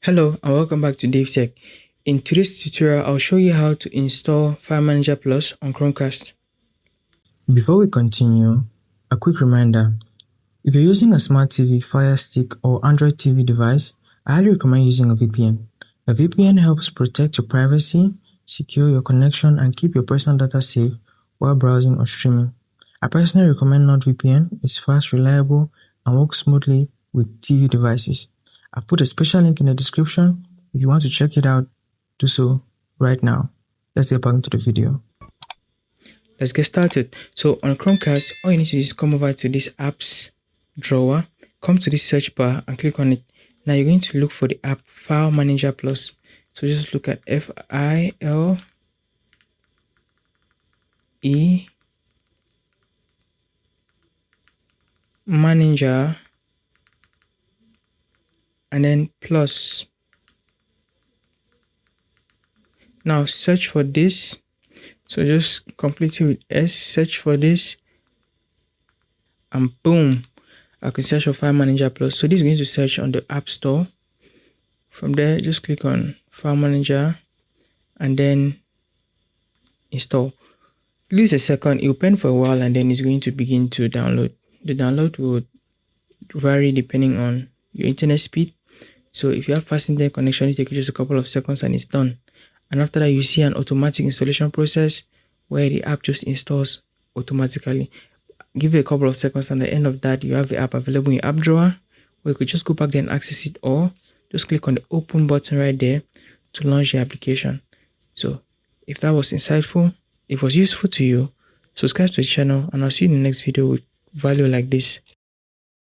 Hello and welcome back to DaveTech. In today's tutorial, I'll show you how to install File Manager Plus on Chromecast. Before we continue, a quick reminder. If you're using a smart TV, Fire Stick or Android TV device, I highly recommend using a VPN. A VPN helps protect your privacy, secure your connection, and keep your personal data safe while browsing or streaming. I personally recommend NordVPN. It's fast, reliable, and works smoothly with TV devices. I've put a special link in the description. If you want to check it out, do so right now. Let's get back into the video. Let's get started. So on Chromecast, all you need to do is come over to this apps drawer, come to this search bar and click on it. Now you're going to look for the app File Manager Plus. So just look at FILE Manager and then plus. Now search for this. So just complete it with S, search for this, and boom, I can search for File Manager Plus. So this is going to search on the App Store. From there, just click on File Manager and then install. Give it a second, it will open for a while and then it's going to begin to download. The download will vary depending on your internet speed. So if you have fast internet connection, it takes just a couple of seconds and it's done. And after that, you see an automatic installation process where the app just installs automatically. Give it a couple of seconds and at the end of that, you have the app available in your app drawer, or you could just go back there and access it, or just click on the open button right there to launch your application. So if that was insightful, if it was useful to you, subscribe to the channel and I'll see you in the next video with value like this.